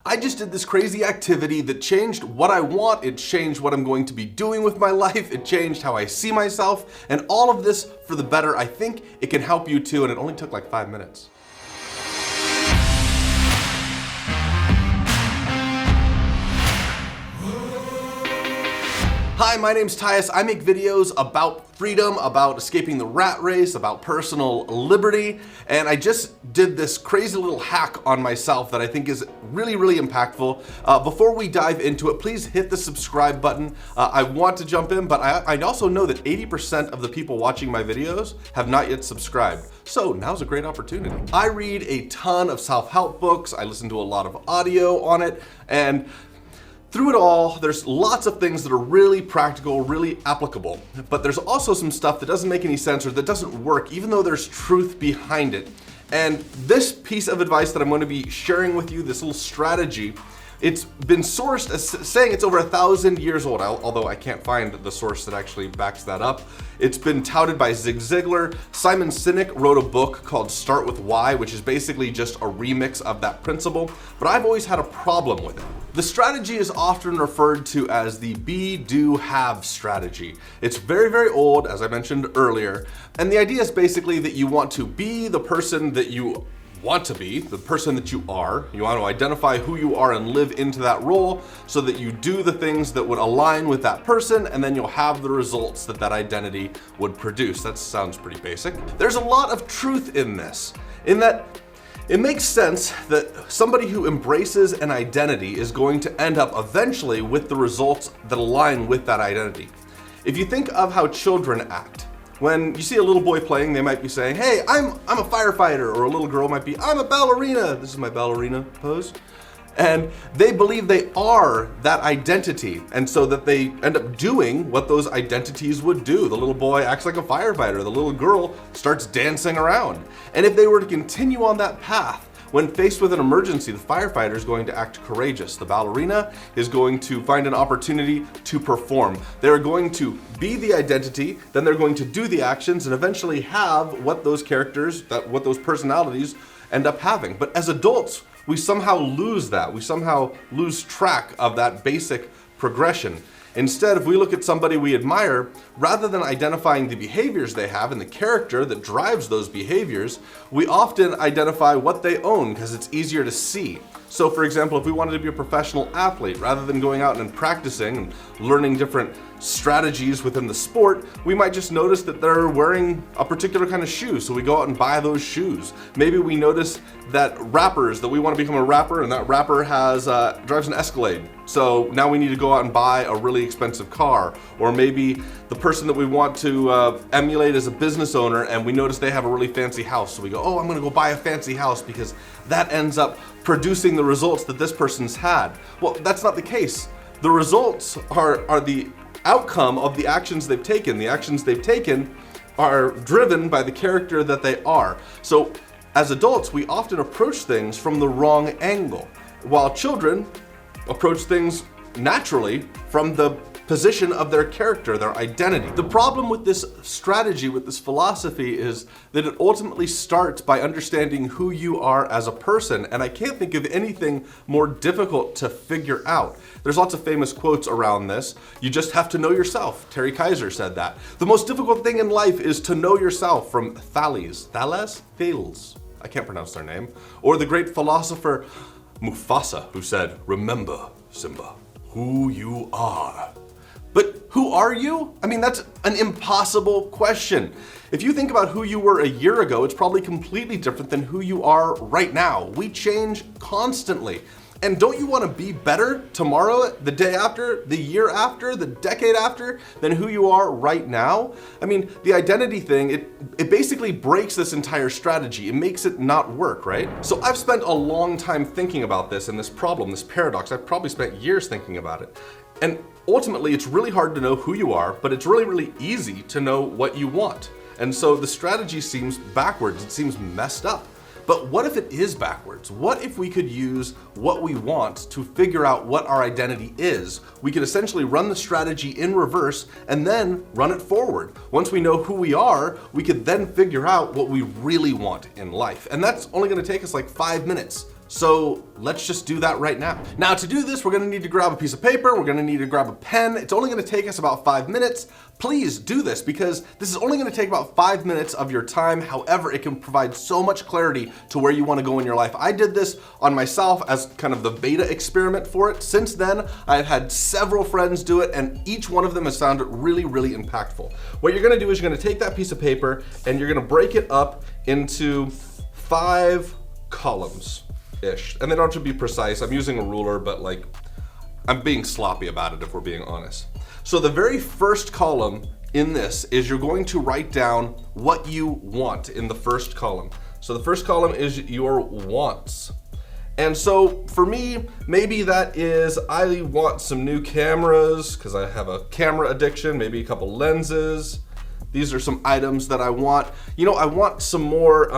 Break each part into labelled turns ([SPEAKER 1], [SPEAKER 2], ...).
[SPEAKER 1] I just did this crazy activity that changed what I want, it changed what I'm going to be doing with my life, it changed how I see myself, and all of this for the better. I think it can help you too, and it only took like 5 minutes. Hi, my name's Tyus. I make videos about freedom, about escaping the rat race, about personal liberty, and I just did this crazy little hack on myself that I think is really, really impactful. Before we dive into it, please hit the subscribe button. I want to jump in, but I also know that 80% of the people watching my videos have not yet subscribed. So now's a great opportunity. I read a ton of self-help books. I listen to a lot of audio on it, and through it all, there's lots of things that are really practical, really applicable, but there's also some stuff that doesn't make any sense or that doesn't work, even though there's truth behind it. And this piece of advice that I'm going to be sharing with you, this little strategy, it's been sourced as saying it's over 1,000 years old, although I can't find the source that actually backs that up. It's been touted by Zig Ziglar. Simon Sinek wrote a book called Start With Why, which is basically just a remix of that principle, but I've always had a problem with it. The strategy is often referred to as the be, do, have strategy. It's very, very old, as I mentioned earlier, and the idea is basically that you want to be the person that you want to be, the person that you are. You want to identify who you are and live into that role so that you do the things that would align with that person, and then you'll have the results that that identity would produce. That sounds pretty basic. There's a lot of truth in this, in that it makes sense that somebody who embraces an identity is going to end up eventually with the results that align with that identity. If you think of how children act, when you see a little boy playing, they might be saying, hey, I'm a firefighter, or a little girl might be, I'm a ballerina. This is my ballerina pose. And they believe they are that identity, and so that they end up doing what those identities would do. The little boy acts like a firefighter, the little girl starts dancing around. And if they were to continue on that path, when faced with an emergency, the firefighter is going to act courageous. The ballerina is going to find an opportunity to perform. They're going to be the identity, then they're going to do the actions, and eventually have what those characters, what those personalities end up having. But as adults, we somehow lose that. We somehow lose track of that basic progression. Instead, if we look at somebody we admire, rather than identifying the behaviors they have and the character that drives those behaviors, we often identify what they own because it's easier to see. So for example, if we wanted to be a professional athlete, rather than going out and practicing and learning different strategies within the sport, we might just notice that they're wearing a particular kind of shoe, so we go out and buy those shoes. Maybe we notice that we want to become a rapper, and that rapper drives an Escalade, so now we need to go out and buy a really expensive car. Or maybe the person that we want to emulate as a business owner, and we notice they have a really fancy house, so we go, oh, I'm going to go buy a fancy house because that ends up producing the results that this person's had. Well, that's not the case. The results are the outcome of the actions they've taken. The actions they've taken are driven by the character that they are. So as adults, we often approach things from the wrong angle, while children approach things naturally from the position of their character, their identity. The problem with this strategy, with this philosophy, is that it ultimately starts by understanding who you are as a person, and I can't think of anything more difficult to figure out. There's lots of famous quotes around this. You just have to know yourself. Terry Kaiser said that. The most difficult thing in life is to know yourself, from Thales, I can't pronounce their name, or the great philosopher Mufasa, who said, remember, Simba, who you are. But who are you? I mean, that's an impossible question. If you think about who you were a year ago, it's probably completely different than who you are right now. We change constantly. And don't you want to be better tomorrow, the day after, the year after, the decade after, than who you are right now? I mean, the identity thing, it basically breaks this entire strategy. It makes it not work, right? So I've spent a long time thinking about this and this problem, this paradox. I've probably spent years thinking about it. And ultimately, it's really hard to know who you are, but it's really, really easy to know what you want. And so the strategy seems backwards. It seems messed up. But what if it is backwards? What if we could use what we want to figure out what our identity is? We could essentially run the strategy in reverse and then run it forward. Once we know who we are, we could then figure out what we really want in life. And that's only going to take us like 5 minutes. So let's just do that right now. Now to do this, we're gonna need to grab a piece of paper, we're gonna need to grab a pen. It's only gonna take us about 5 minutes. Please do this because this is only gonna take about 5 minutes of your time. However, it can provide so much clarity to where you wanna go in your life. I did this on myself as kind of the beta experiment for it. Since then, I've had several friends do it and each one of them has found it really, really impactful. What you're gonna do is you're gonna take that piece of paper and you're gonna break it up into 5 columns-ish. And they don't have to be precise. I'm using a ruler, but like, I'm being sloppy about it if we're being honest. So the very first column in this is you're going to write down what you want in the first column. So the first column is your wants. And so for me, maybe that is, I want some new cameras because I have a camera addiction, maybe a couple lenses. These are some items that I want. You know, I want some more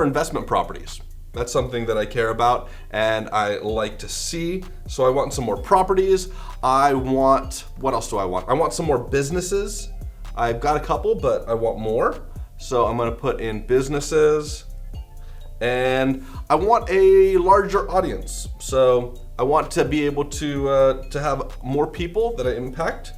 [SPEAKER 1] investment properties. That's something that I care about and I like to see. So I want some more properties. I want, what else do I want? I want some more businesses. I've got a couple, but I want more. So I'm gonna put in businesses. And I want a larger audience. So I want to be able to have more people that I impact.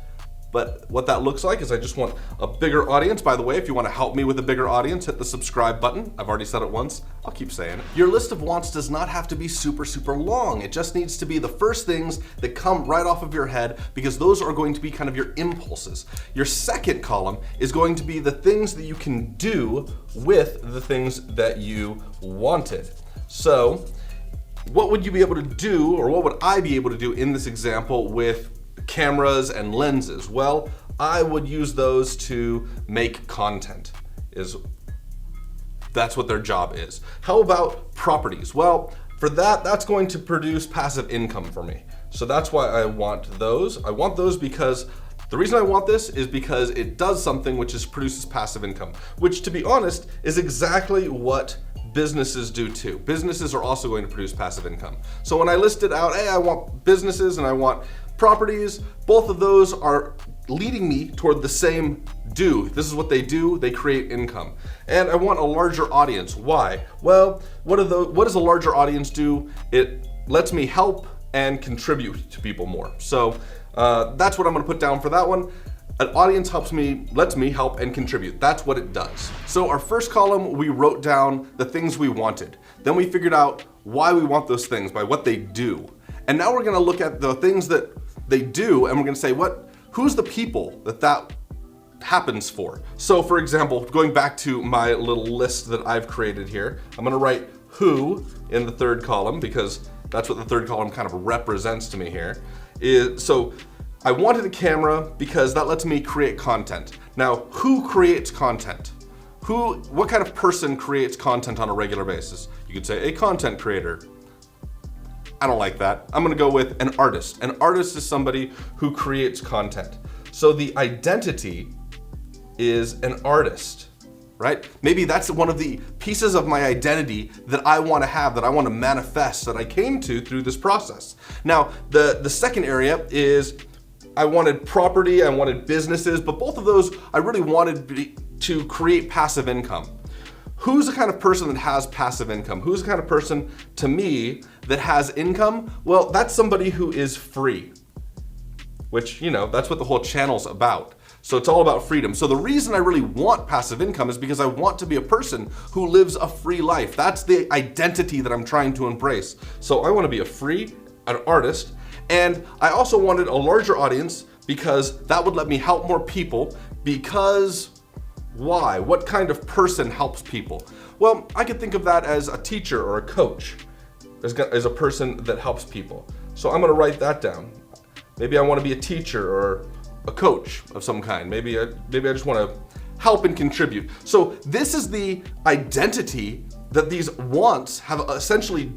[SPEAKER 1] But what that looks like is I just want a bigger audience. By the way, if you want to help me with a bigger audience, hit the subscribe button. I've already said it once, I'll keep saying it. Your list of wants does not have to be super, super long. It just needs to be the first things that come right off of your head because those are going to be kind of your impulses. Your second column is going to be the things that you can do with the things that you wanted. So what would you be able to do, or what would I be able to do in this example with cameras and lenses? Well, I would use those to make content. That's what their job is. How about properties? Well, for that, that's going to produce passive income for me. So that's why I want those. I want those because the reason I want this is because it does something which produces passive income, which to be honest is exactly what businesses do too. Businesses are also going to produce passive income. So when I listed out, hey, I want businesses and I want properties, both of those are leading me toward the same do. This is what they do, they create income. And I want a larger audience. Why? Well, what does a larger audience do? It lets me help and contribute to people more. So that's what I'm gonna put down for that one. An audience lets me help and contribute. That's what it does. So our first column, we wrote down the things we wanted. Then we figured out why we want those things by what they do. And now we're gonna look at the things that they do and we're gonna say, who's the people that happens for? So for example, going back to my little list that I've created here, I'm gonna write who in the third column because that's what the third column kind of represents to me here. So I wanted a camera because that lets me create content. Now, who creates content? What kind of person creates content on a regular basis? You could say a content creator. I don't like that. I'm gonna go with an artist. An artist is somebody who creates content. So the identity is an artist, right? Maybe that's one of the pieces of my identity that I wanna have, that I wanna manifest, that I came to through this process. Now, the second area is I wanted property, I wanted businesses, but both of those I really wanted to create passive income. Who's the kind of person that has passive income? Who's the kind of person, to me, that has income? Well, that's somebody who is free, which, you know, that's what the whole channel's about. So it's all about freedom. So the reason I really want passive income is because I want to be a person who lives a free life. That's the identity that I'm trying to embrace. So I want to be an artist, and I also wanted a larger audience because that would let me help more people. Because why? What kind of person helps people? Well, I could think of that as a teacher or a coach, as a person that helps people. So I'm gonna write that down. Maybe I wanna be a teacher or a coach of some kind. Maybe I just wanna help and contribute. So this is the identity that these wants have essentially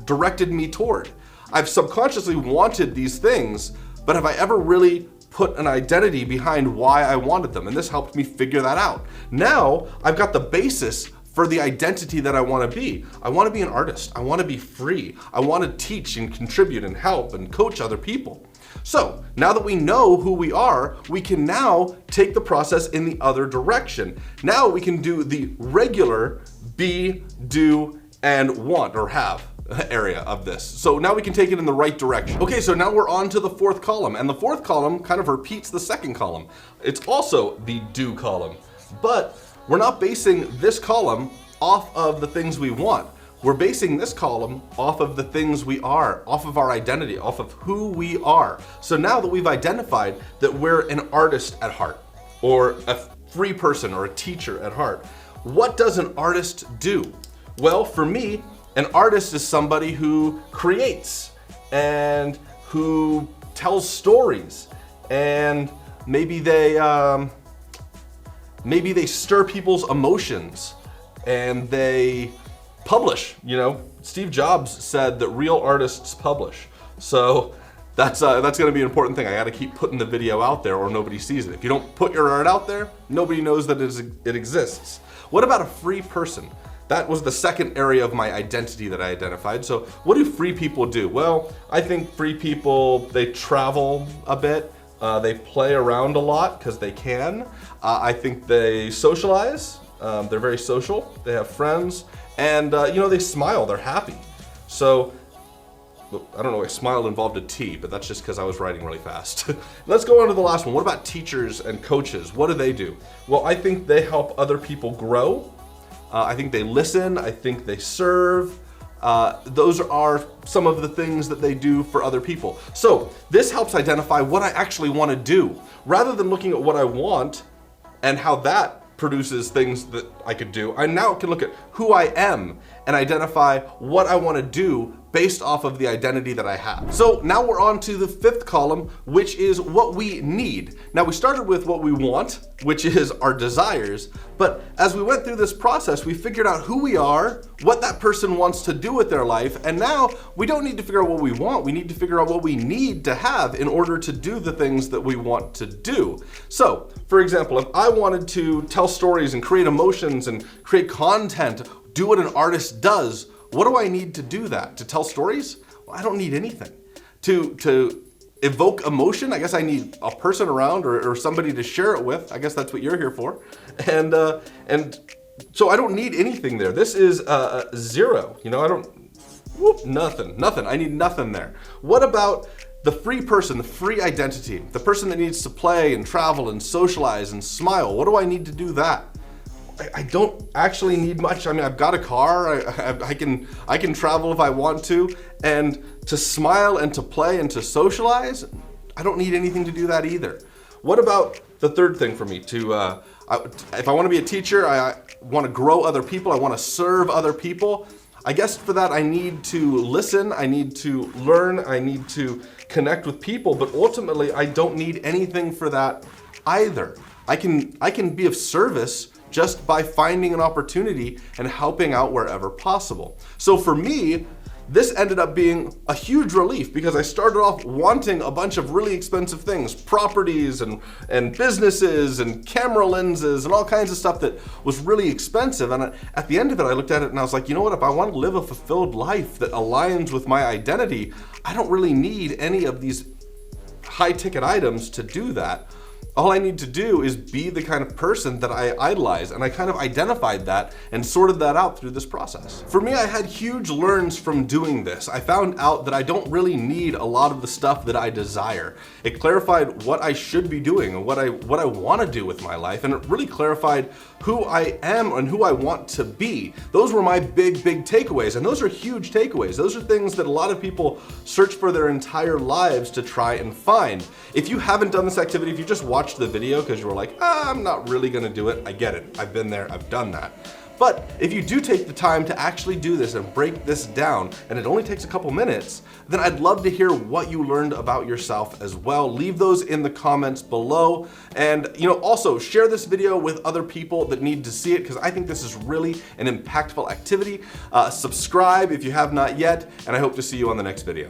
[SPEAKER 1] directed me toward. I've subconsciously wanted these things, but have I ever really put an identity behind why I wanted them? And this helped me figure that out. Now I've got the basis for the identity that I want to be. I want to be an artist. I want to be free. I want to teach and contribute and help and coach other people. So now that we know who we are, we can now take the process in the other direction. Now we can do the regular be, do, and want or have area of this. So now we can take it in the right direction. Okay, so now we're on to the fourth column, and the fourth column kind of repeats the second column. It's also the do column, but we're not basing this column off of the things we want. We're basing this column off of the things we are, off of our identity, off of who we are. So now that we've identified that we're an artist at heart, or a free person, or a teacher at heart, what does an artist do? Well, for me, an artist is somebody who creates and who tells stories, and maybe they stir people's emotions, and they publish. You know, Steve Jobs said that real artists publish. So that's going to be an important thing. I got to keep putting the video out there, or nobody sees it. If you don't put your art out there, nobody knows that it exists. What about a free person? That was the second area of my identity that I identified. So what do free people do? Well, I think free people, they travel a bit. They play around a lot because they can. I think they socialize. They're very social. They have friends. And, they smile. They're happy. So, I don't know, I smiled involved a T, but that's just because I was writing really fast. Let's go on to the last one. What about teachers and coaches? What do they do? Well, I think they help other people grow. I think they listen. I think they serve. Those are some of the things that they do for other people. So this helps identify what I actually want to do. Rather than looking at what I want and how that produces things that I could do, I now can look at who I am and identify what I want to do based off of the identity that I have. So now we're on to the fifth column, which is what we need. Now we started with what we want, which is our desires, but as we went through this process, we figured out who we are, what that person wants to do with their life, and now we don't need to figure out what we want, we need to figure out what we need to have in order to do the things that we want to do. So, for example, if I wanted to tell stories and create emotions and create content, do what an artist does, what do I need to do that? To tell stories? Well, I don't need anything. To evoke emotion, I guess I need a person around or somebody to share it with. I guess that's what you're here for. And so I don't need anything there. This is zero. Nothing. I need nothing there. What about the free person, the free identity, the person that needs to play and travel and socialize and smile? What do I need to do that? I don't actually need much. I mean, I've got a car. I can travel if I want to, and to smile and to play and to socialize, I don't need anything to do that either. What about the third thing for me? If I want to be a teacher, I want to grow other people. I want to serve other people. I guess for that I need to listen. I need to learn. I need to connect with people. But ultimately, I don't need anything for that either. I can be of service just by finding an opportunity and helping out wherever possible. So for me, this ended up being a huge relief because I started off wanting a bunch of really expensive things, properties and businesses and camera lenses and all kinds of stuff that was really expensive. And at the end of it, I looked at it and I was like, you know what, if I want to live a fulfilled life that aligns with my identity, I don't really need any of these high ticket items to do that. All I need to do is be the kind of person that I idolize, and I kind of identified that and sorted that out through this process. For me, I had huge learns from doing this. I found out that I don't really need a lot of the stuff that I desire. It clarified what I should be doing and what I want to do with my life, and it really clarified who I am and who I want to be. Those were my big takeaways, and those are huge takeaways. Those are things that a lot of people search for their entire lives to try and find. If you haven't done this activity, if you just watched the video because you were like, I'm not really gonna do it, I get it. I've been there, I've done that. But if you do take the time to actually do this and break this down, and it only takes a couple minutes, then I'd love to hear what you learned about yourself as well. Leave those in the comments below. And also share this video with other people that need to see it, because I think this is really an impactful activity. Subscribe if you have not yet, and I hope to see you on the next video.